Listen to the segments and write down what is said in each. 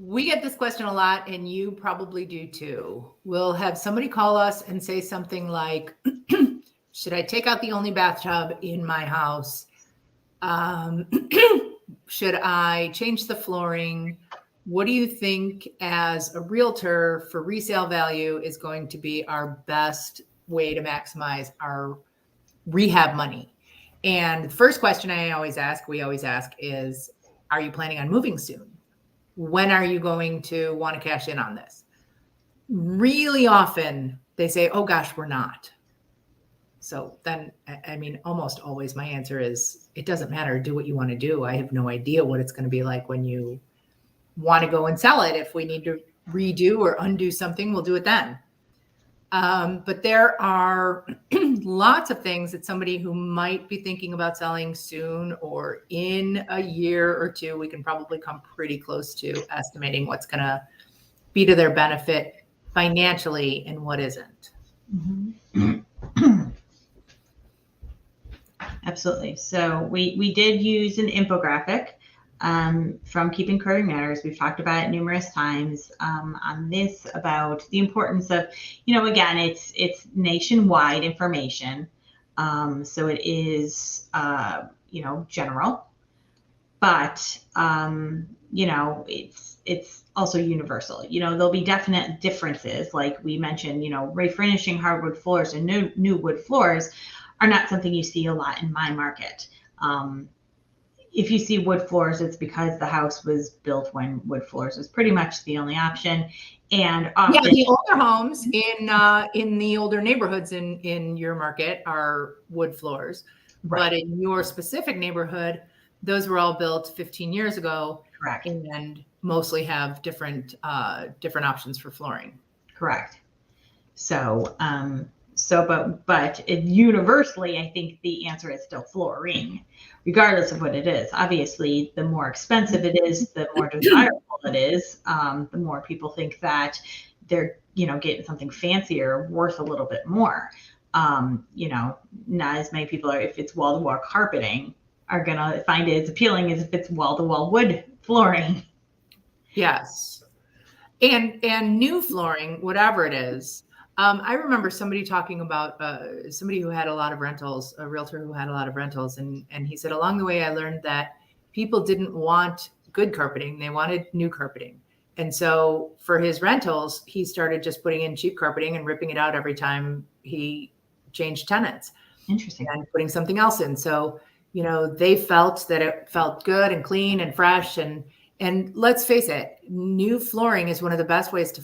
We get this question a lot, and you probably do too. We'll have somebody call us and say something like, should I take out the only bathtub in my house? Should I change the flooring? What do you think as a realtor for resale value is going to be our best way to maximize our rehab money? And the first question we always ask is, are you planning on moving soon? When are you going to want to cash in on this? Really often they say, oh gosh, we're not. So then, I mean, almost always my answer is, it doesn't matter. Do what you want to do. I have no idea what it's going to be like when you want to go and sell it. If we need to redo or undo something, we'll do it then. But there are lots of things that somebody who might be thinking about selling soon or in a year or two, we can probably come pretty close to estimating what's going to be to their benefit financially and what isn't. Mm-hmm. Absolutely. So we did use an infographic from Keeping Curving Matters. We've talked about it numerous times on this, about the importance of, again, it's nationwide information. So it is, general, but, it's also universal. There'll be definite differences. Like we mentioned, refurnishing hardwood floors and new wood floors are not something you see a lot in my market. If you see wood floors, it's because the house was built when wood floors was pretty much the only option. And often, the older homes in the older neighborhoods in your market are wood floors, right. But in your specific neighborhood, those were all built 15 years ago. Correct. And mostly have different options for flooring. Correct. So, but universally, I think the answer is still flooring, regardless of what it is. Obviously, the more expensive it is, the more desirable it is. The more people think that they're, getting something fancier, worth a little bit more. Not as many people are, if it's wall-to-wall carpeting, are going to find it as appealing as if it's wall-to-wall wood flooring. Yes. And new flooring, whatever it is. I remember somebody talking about somebody who had a lot of rentals, a realtor who had a lot of rentals. And he said, along the way, I learned that people didn't want good carpeting. They wanted new carpeting. And so for his rentals, he started just putting in cheap carpeting and ripping it out every time he changed tenants. Interesting. And putting something else in. So, they felt that it felt good and clean and fresh. And let's face it, new flooring is one of the best ways to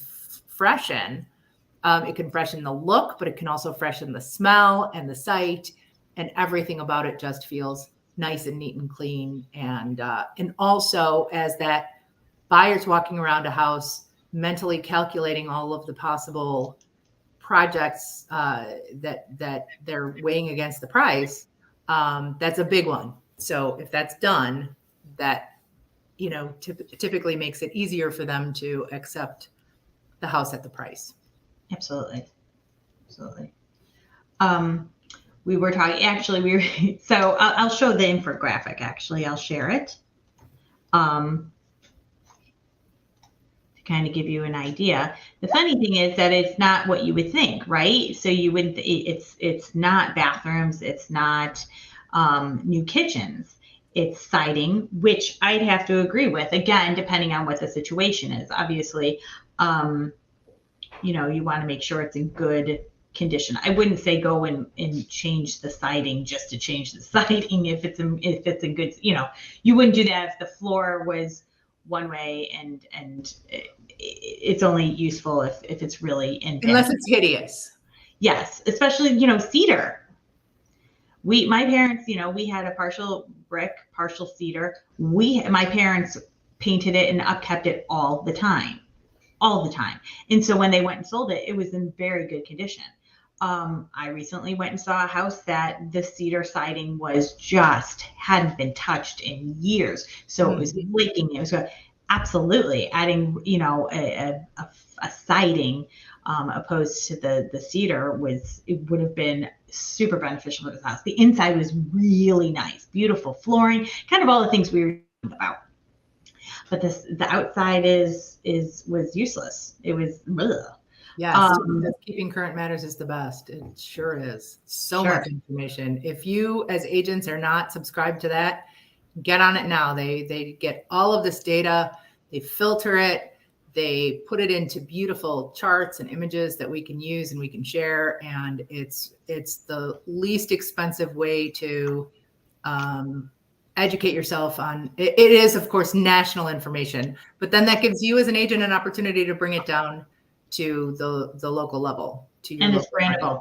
freshen. It can freshen the look, but it can also freshen the smell and the sight, and everything about it just feels nice and neat and clean. And also, as that buyer's walking around a house, mentally calculating all of the possible projects that they're weighing against the price, that's a big one. So if that's done, that typically makes it easier for them to accept the house at the price. Absolutely. We were talking, so I'll show the infographic. Actually, I'll share it to kind of give you an idea. The funny thing is that it's not what you would think, right? So it's not bathrooms, it's not new kitchens. It's siding, which I'd have to agree with, again, depending on what the situation is. Obviously, you want to make sure it's in good condition. I wouldn't say go and change the siding just to change the siding. If it's in good, you wouldn't do that if the floor was one way and it's only useful if it's really in bad. Unless it's hideous. Yes, especially, cedar. My parents, we had a partial brick, partial cedar. My parents painted it and upkept it all the time. And so when they went and sold it, it was in very good condition. I recently went and saw a house that the cedar siding hadn't been touched in years. So it was flaking. It was absolutely adding, a siding opposed to the cedar it would have been super beneficial for this house. The inside was really nice, beautiful flooring, kind of all the things we were talking about. but the outside was useless. It was ugh. Yes, keeping current matters is the best. It sure is. So Sure. much information. If you as agents are not subscribed to that, get on it now. They get all of this data, they filter it, they put it into beautiful charts and images that we can use and we can share. And it's the least expensive way to educate yourself on it. It is, of course, national information, but then that gives you as an agent an opportunity to bring it down to the local level, to your And it's local market. brandable.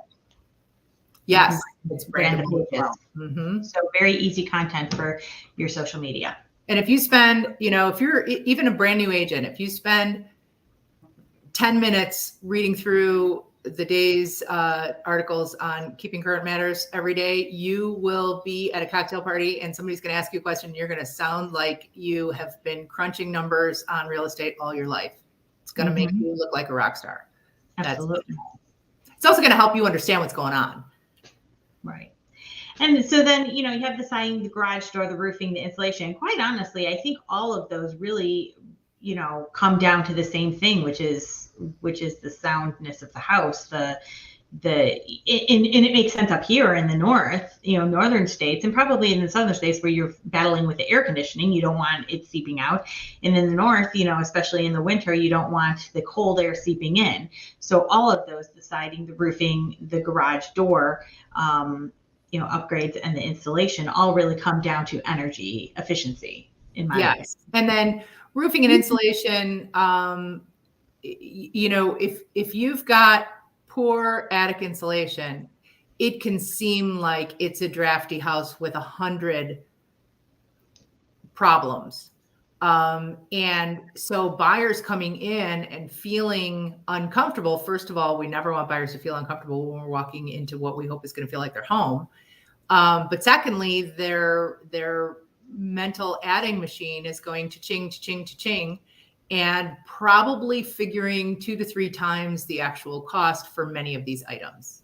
Yes, it's brandable. brandable as well. Mm-hmm. So very easy content for your social media. And if you spend, if you're even a brand new agent, if you spend 10 minutes reading through the day's articles on keeping current matters every day, you will be at a cocktail party and somebody's going to ask you a question. You're going to sound like you have been crunching numbers on real estate all your life. It's going to make you look like a rock star. Absolutely. It's also going to help you understand what's going on. Right. And so then, you have the siding, the garage door, the roofing, the insulation. Quite honestly, I think all of those really, come down to the same thing, which is the soundness of the house, and it makes sense up here in the north, northern states, and probably in the southern states where you're battling with the air conditioning. You don't want it seeping out. And in the north, especially in the winter, you don't want the cold air seeping in. So all of those, the siding, the roofing, the garage door, upgrades and the installation all really come down to energy efficiency in my opinion. And then roofing and insulation, if you've got poor attic insulation, it can seem like it's a drafty house with 100 problems. And so buyers coming in and feeling uncomfortable, first of all, we never want buyers to feel uncomfortable when we're walking into what we hope is going to feel like their home. But secondly, their mental adding machine is going to ching, and probably figuring 2 to 3 times the actual cost for many of these items.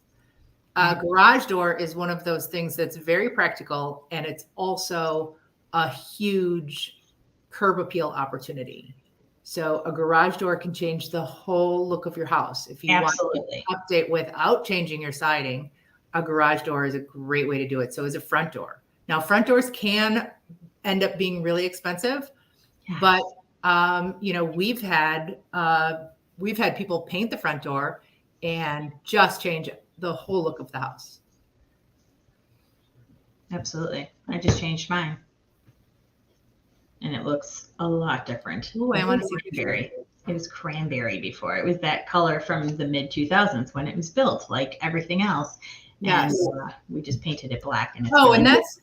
Garage door is one of those things that's very practical, and it's also a huge curb appeal opportunity. So a garage door can change the whole look of your house. If you want to update without changing your siding, a garage door is a great way to do it. So is a front door. Now, front doors can end up being really expensive, but we've had people paint the front door and just change the whole look of the house. Absolutely. I just changed mine. And it looks a lot different. Oh, I want to see cranberry. It was cranberry before. It was that color from the mid 2000s when it was built, like everything else. Yes. And we just painted it black. And and that's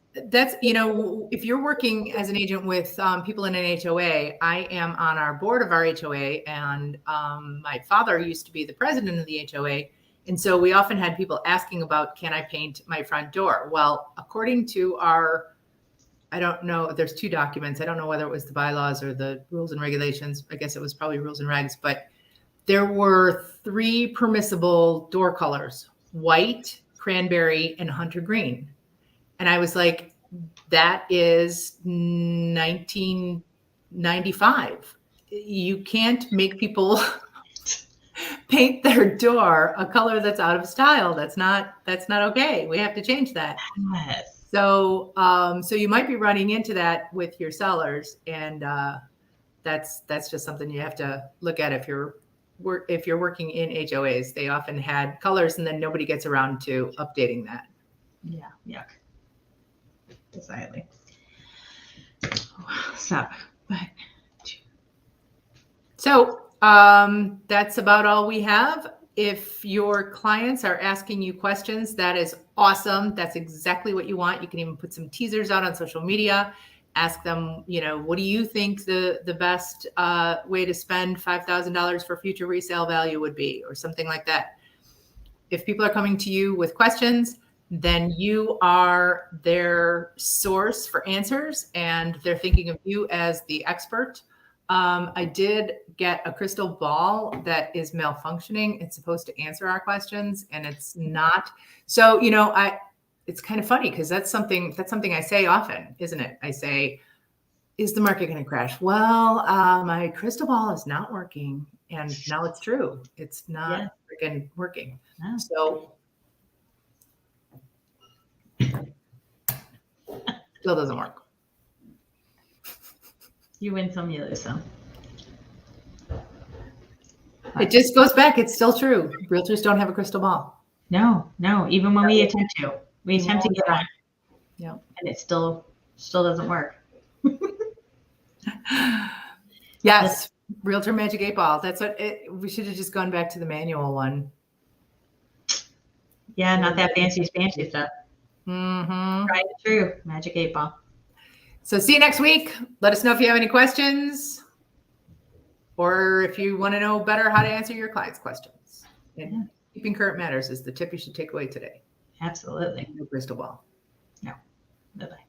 if you're working as an agent with people in an HOA, I am on our board of our HOA, and my father used to be the president of the HOA. And so we often had people asking about, can I paint my front door? Well, according to I don't know, there's 2 documents. I don't know whether it was the bylaws or the rules and regulations. I guess it was probably rules and regs, but there were 3 permissible door colors: white, cranberry, and hunter green. And I was like, that is 1995. You can't make people paint their door a color that's out of style. That's not okay. We have to change that. Yes. So you might be running into that with your sellers, and that's just something you have to look at if you're working in HOAs. They often had colors, and then nobody gets around to updating that. Yeah, yuck. Decidedly. Stop. So that's about all we have. If your clients are asking you questions, that is awesome. That's exactly what you want. You can even put some teasers out on social media. Ask them, what do you think the best way to spend $5,000 for future resale value would be, or something like that. If people are coming to you with questions, then you are their source for answers, and they're thinking of you as the expert. I did get a crystal ball that is malfunctioning. It's supposed to answer our questions, and it's not. So, it's kind of funny because that's something I say often, isn't it? I say, is the market going to crash? Well, my crystal ball is not working. And now it's true. It's not freaking working. No. So still doesn't work. You win some, you lose some. It just goes back. It's still true. Realtors don't have a crystal ball. No. Even when we attempt to get on. Yeah. And it still doesn't work. Yes. Realtor Magic 8 Ball. That's what we should have just gone back to the manual one. Yeah, not that fancy stuff. Mm-hmm. Tried and true. Magic 8 Ball. So see you next week. Let us know if you have any questions or if you want to know better how to answer your clients' questions. And keeping current matters is the tip you should take away today. Absolutely. No crystal ball. No. Bye-bye.